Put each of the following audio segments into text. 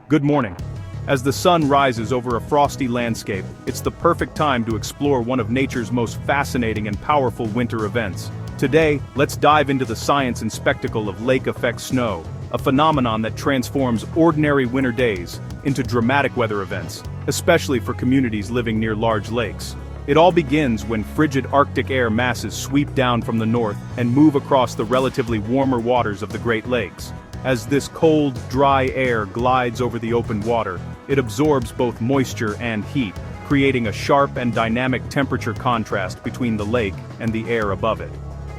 Good morning. As the sun rises over a frosty landscape, it's the perfect time to explore one of nature's most fascinating and powerful winter events. Today, let's dive into the science and spectacle of lake effect snow, a phenomenon that transforms ordinary winter days into dramatic weather events, especially for communities living near large lakes. It all begins when frigid Arctic air masses sweep down from the north and move across the relatively warmer waters of the Great Lakes. As this cold, dry air glides over the open water, it absorbs both moisture and heat, creating a sharp and dynamic temperature contrast between the lake and the air above it.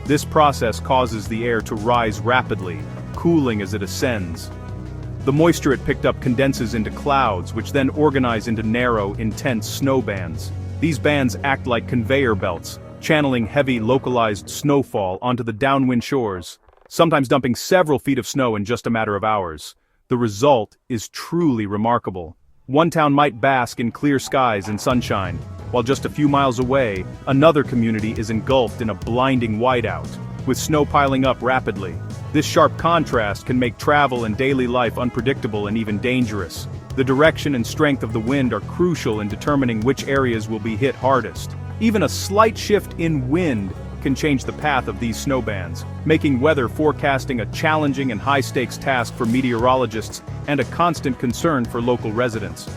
This process causes the air to rise rapidly, cooling as it ascends. The moisture it picked up condenses into clouds, which then organize into narrow, intense snow bands. These bands act like conveyor belts, channeling heavy, localized snowfall onto the downwind shores, sometimes dumping several feet of snow in just a matter of hours. The result is truly remarkable. One town might bask in clear skies and sunshine, while just a few miles away, another community is engulfed in a blinding whiteout, with snow piling up rapidly. This sharp contrast can make travel and daily life unpredictable and even dangerous. The direction and strength of the wind are crucial in determining which areas will be hit hardest. Even a slight shift in wind can change the path of these snowbands, making weather forecasting a challenging and high-stakes task for meteorologists and a constant concern for local residents.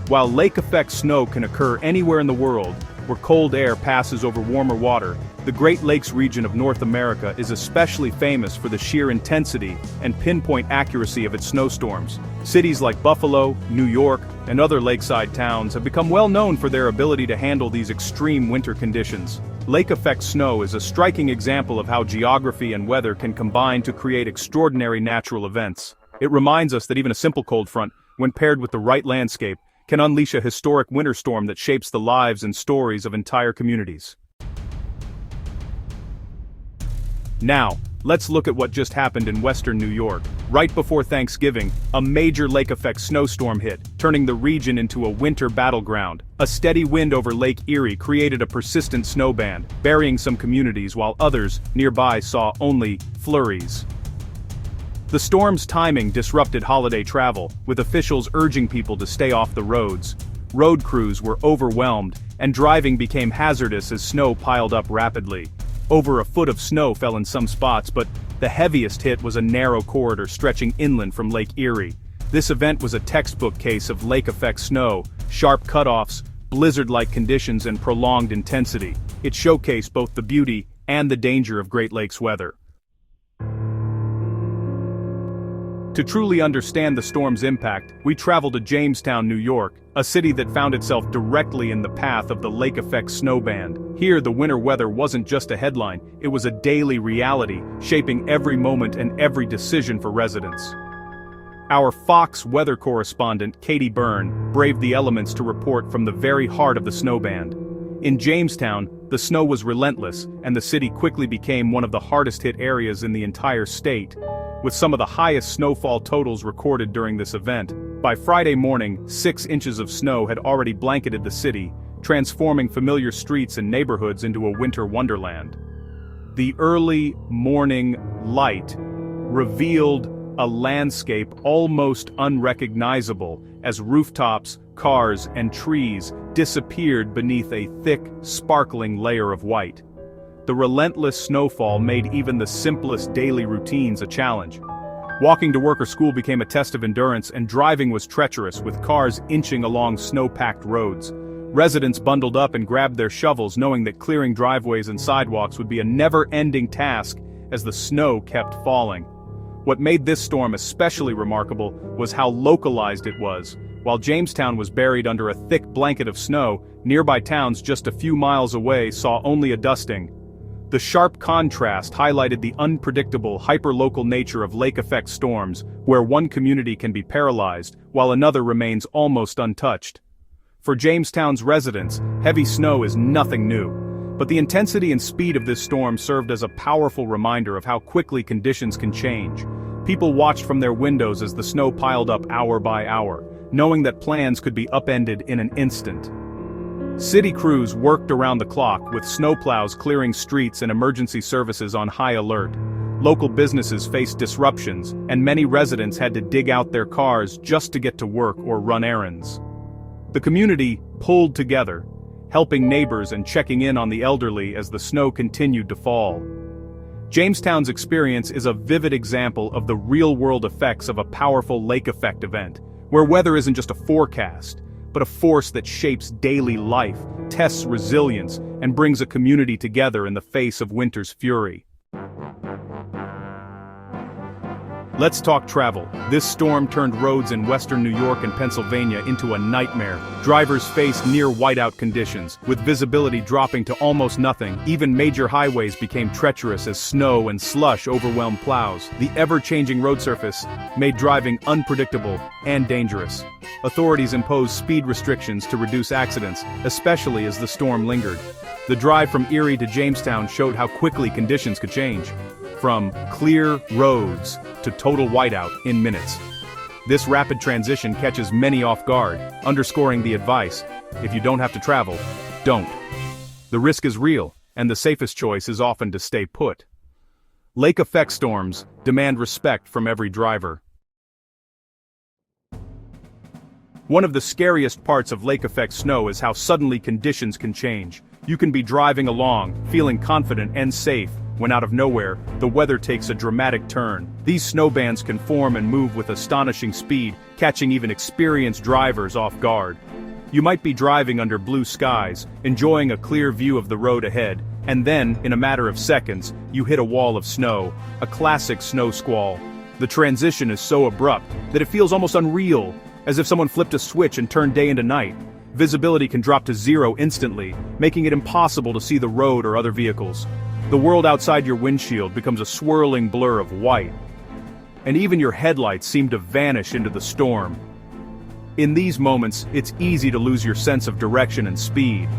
While lake-effect snow can occur anywhere in the world, where cold air passes over warmer water, the Great Lakes region of North America is especially famous for the sheer intensity and pinpoint accuracy of its snowstorms. Cities like Buffalo, New York, and other lakeside towns have become well known for their ability to handle these extreme winter conditions. Lake-effect snow is a striking example of how geography and weather can combine to create extraordinary natural events. It reminds us that even a simple cold front, when paired with the right landscape, can unleash a historic winter storm that shapes the lives and stories of entire communities. Now, let's look at what just happened in western New York. Right before Thanksgiving, a major lake-effect snowstorm hit, turning the region into a winter battleground. A steady wind over Lake Erie created a persistent snowband, burying some communities while others nearby saw only flurries. The storm's timing disrupted holiday travel, with officials urging people to stay off the roads. Road crews were overwhelmed, and driving became hazardous as snow piled up rapidly. Over a foot of snow fell in some spots, but the heaviest hit was a narrow corridor stretching inland from Lake Erie. This event was a textbook case of lake-effect snow, sharp cutoffs, blizzard-like conditions, and prolonged intensity. It showcased both the beauty and the danger of Great Lakes weather. To truly understand the storm's impact, we travel to Jamestown, New York, a city that found itself directly in the path of the lake-effect snowband. Here, the winter weather wasn't just a headline, it was a daily reality, shaping every moment and every decision for residents. Our Fox weather correspondent, Katie Byrne, braved the elements to report from the very heart of the snowband. In Jamestown, the snow was relentless, and the city quickly became one of the hardest-hit areas in the entire state, with some of the highest snowfall totals recorded during this event. By Friday morning, 6 inches of snow had already blanketed the city, transforming familiar streets and neighborhoods into a winter wonderland. The early morning light revealed a landscape almost unrecognizable as rooftops, cars, and trees disappeared beneath a thick, sparkling layer of white. The relentless snowfall made even the simplest daily routines a challenge. Walking to work or school became a test of endurance, and driving was treacherous, with cars inching along snow-packed roads. Residents bundled up and grabbed their shovels, knowing that clearing driveways and sidewalks would be a never-ending task as the snow kept falling. What made this storm especially remarkable was how localized it was. While Jamestown was buried under a thick blanket of snow, nearby towns just a few miles away saw only a dusting. The sharp contrast highlighted the unpredictable, hyperlocal nature of lake-effect storms, where one community can be paralyzed, while another remains almost untouched. For Jamestown's residents, heavy snow is nothing new, but the intensity and speed of this storm served as a powerful reminder of how quickly conditions can change. People watched from their windows as the snow piled up hour by hour, knowing that plans could be upended in an instant. City crews worked around the clock, with snowplows clearing streets and emergency services on high alert. Local businesses faced disruptions, and many residents had to dig out their cars just to get to work or run errands. The community pulled together, helping neighbors and checking in on the elderly as the snow continued to fall. Jamestown's experience is a vivid example of the real-world effects of a powerful lake effect event, where weather isn't just a forecast, but a force that shapes daily life, tests resilience, and brings a community together in the face of winter's fury. Let's talk travel. This storm turned roads in western New York and Pennsylvania into a nightmare. Drivers faced near whiteout conditions, with visibility dropping to almost nothing. Even major highways became treacherous as snow and slush overwhelmed plows. The ever-changing road surface made driving unpredictable and dangerous. Authorities imposed speed restrictions to reduce accidents, especially as the storm lingered. The drive from Erie to Jamestown showed how quickly conditions could change. From clear roads to total whiteout in minutes. This rapid transition catches many off guard, underscoring the advice: if you don't have to travel, don't. The risk is real, and the safest choice is often to stay put. Lake effect storms demand respect from every driver. One of the scariest parts of lake effect snow is how suddenly conditions can change. You can be driving along, feeling confident and safe, when out of nowhere, the weather takes a dramatic turn. These snow bands can form and move with astonishing speed, catching even experienced drivers off guard. You might be driving under blue skies, enjoying a clear view of the road ahead, and then, in a matter of seconds, you hit a wall of snow, a classic snow squall. The transition is so abrupt that it feels almost unreal, as if someone flipped a switch and turned day into night. Visibility can drop to zero instantly, making it impossible to see the road or other vehicles. The world outside your windshield becomes a swirling blur of white, and even your headlights seem to vanish into the storm. In these moments, it's easy to lose your sense of direction and speed.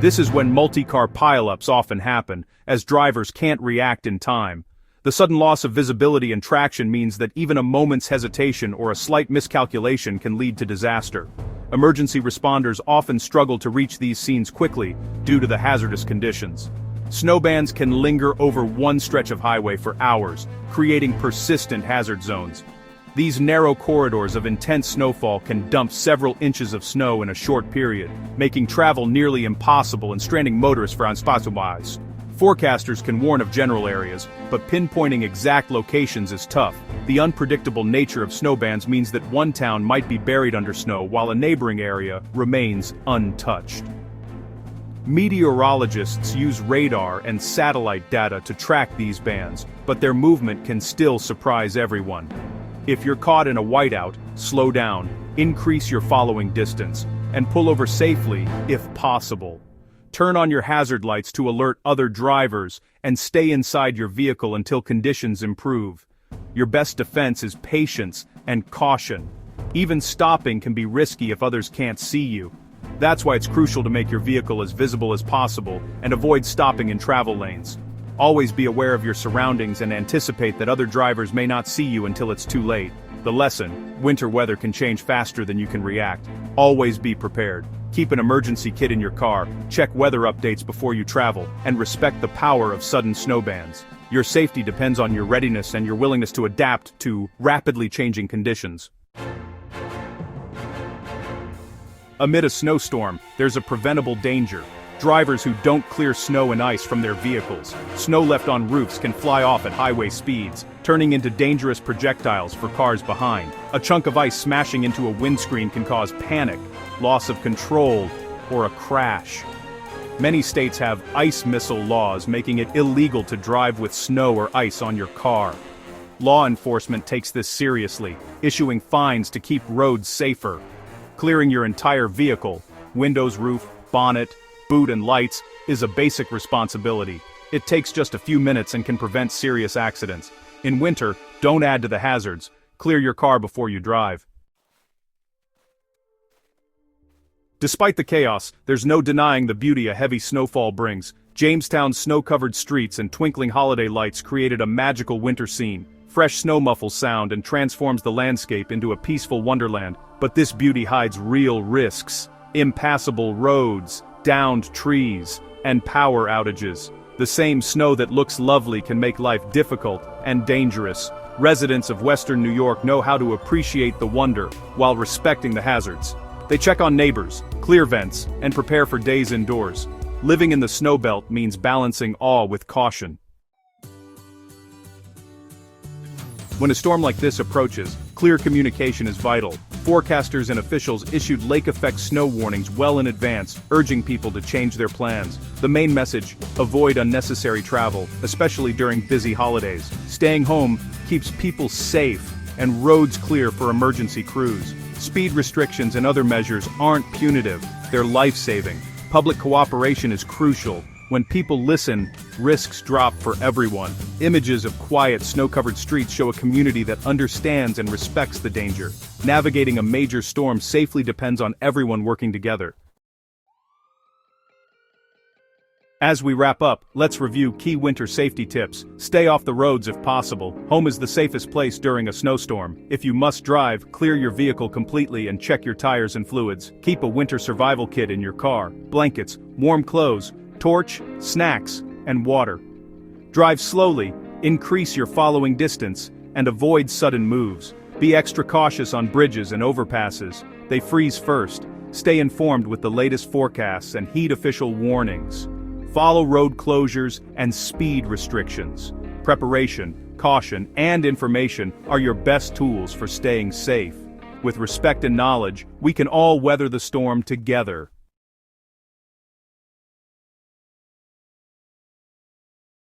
This is when multi-car pileups often happen, as drivers can't react in time. The sudden loss of visibility and traction means that even a moment's hesitation or a slight miscalculation can lead to disaster. Emergency responders often struggle to reach these scenes quickly due to the hazardous conditions. Snowbands can linger over one stretch of highway for hours, creating persistent hazard zones. These narrow corridors of intense snowfall can dump several inches of snow in a short period, making travel nearly impossible and stranding motorists for unspecified. Forecasters can warn of general areas, but pinpointing exact locations is tough. The unpredictable nature of snowbands means that one town might be buried under snow while a neighboring area remains untouched. Meteorologists use radar and satellite data to track these bands, but their movement can still surprise everyone. If you're caught in a whiteout, slow down, increase your following distance, and pull over safely if possible. Turn on your hazard lights to alert other drivers, and stay inside your vehicle until conditions improve. Your best defense is patience and caution. Even stopping can be risky if others can't see you. That's why it's crucial to make your vehicle as visible as possible and avoid stopping in travel lanes. Always be aware of your surroundings and anticipate that other drivers may not see you until it's too late. The lesson: winter weather can change faster than you can react. Always be prepared. Keep an emergency kit in your car, check weather updates before you travel, and respect the power of sudden snowbands. Your safety depends on your readiness and your willingness to adapt to rapidly changing conditions. Amid a snowstorm, there's a preventable danger. Drivers who don't clear snow and ice from their vehicles. Snow left on roofs can fly off at highway speeds, turning into dangerous projectiles for cars behind. A chunk of ice smashing into a windscreen can cause panic, loss of control, or a crash. Many states have ice missile laws making it illegal to drive with snow or ice on your car. Law enforcement takes this seriously, issuing fines to keep roads safer. Clearing your entire vehicle, windows, roof, bonnet, boot and lights, is a basic responsibility. It takes just a few minutes and can prevent serious accidents. In winter, don't add to the hazards. Clear your car before you drive. Despite the chaos, there's no denying the beauty a heavy snowfall brings. Jamestown's snow-covered streets and twinkling holiday lights created a magical winter scene. Fresh snow muffles sound and transforms the landscape into a peaceful wonderland. But this beauty hides real risks: impassable roads, downed trees, and power outages. The same snow that looks lovely can make life difficult and dangerous. Residents of Western New York know how to appreciate the wonder while respecting the hazards. They check on neighbors, clear vents, and prepare for days indoors. Living in the snow belt means balancing awe with caution. When a storm like this approaches, clear communication is vital. Forecasters and officials issued lake-effect snow warnings well in advance, urging people to change their plans. The main message: avoid unnecessary travel, especially during busy holidays. Staying home keeps people safe and roads clear for emergency crews. Speed restrictions and other measures aren't punitive, they're life-saving. Public cooperation is crucial. When people listen, risks drop for everyone. Images of quiet, snow-covered streets show a community that understands and respects the danger. Navigating a major storm safely depends on everyone working together. As we wrap up, let's review key winter safety tips. Stay off the roads if possible. Home is the safest place during a snowstorm. If you must drive, clear your vehicle completely and check your tires and fluids. Keep a winter survival kit in your car: blankets, warm clothes, torch, snacks, and water. Drive slowly, increase your following distance, and avoid sudden moves. Be extra cautious on bridges and overpasses. They freeze first. Stay informed with the latest forecasts and heed official warnings. Follow road closures and speed restrictions. Preparation, caution, and information are your best tools for staying safe. With respect and knowledge, we can all weather the storm together.